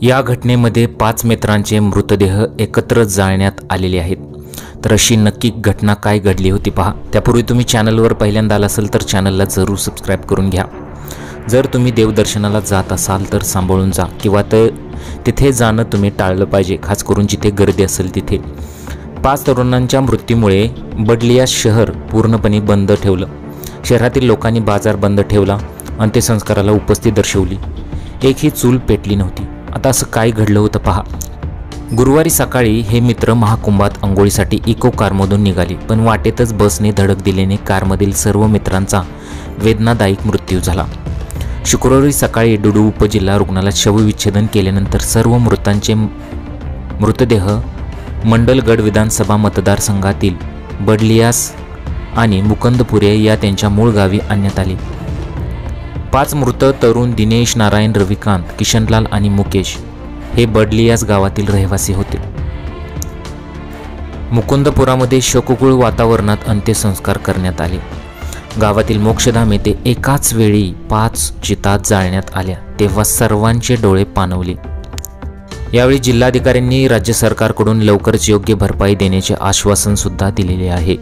या घटनेमध्ये 5 मित्रांचे मृतदेह एकत्र जाळण्यात आलेले आहेत। तर अशी नक्की घटना काय घडली होती पहा। त्यापूर्वी तुम्ही चॅनलवर पहिल्यांदा आला असाल तर चॅनलला जरूर सबस्क्राइब करून घ्या। जर तुम्ही देवदर्शनाला जात असाल तर सांभाळून जा किंवा तिथे जाणं तुम्ही टाळलं पाहिजे, खास करून जिथे गर्दी असेल तिथे। 5 तरुणांच्या मृत्यूमुळे बडलिया शहर पूर्णपणे बंद ठेवलं। शहरातील लोकांनी बाजार बंद ठेवला, अंत्यसंस्काराला उपस्थिती दर्शवली। एकही चूल पेटली नव्हती। आता असं काय घडलं होतं पहा। गुरुवारी सकाळी हे मित्र महाकुंभात अंघोळीसाठी इको कारमधून निघाले, पण वाटेतच बसने धडक दिल्याने कारमधील सर्व मित्रांचा वेदनादायक मृत्यू झाला। शुक्रवारी सकाळी डुडू उपजिल्हा रुग्णालयात शवविच्छेदन केल्यानंतर सर्व मृतांचे मृतदेह मंडलगड विधानसभा मतदारसंघातील बडलियास आणि मुकुंदपुरे या त्यांच्या मूळ गावी आणण्यात आले। 5 मृत तरुण दिनेश, नारायण, रविकांत, किशनलाल आणि मुकेश हे बडलियास गावातील रहिवासी होते। मुकुंदपुरामध्ये शोककुळ वातावरणात अंत्यसंस्कार करण्यात आले। गावातील मोक्षधाम येथे एकाच वेळी 5 चिता जाळण्यात आल्या तेव्हा सर्वांचे डोळे पाणवले। यावेळी जिल्हाधिकाऱ्यांनी राज्य सरकारकडून लवकरच योग्य भरपाई देण्याचे आश्वासन सुद्धा दिलेले आहे।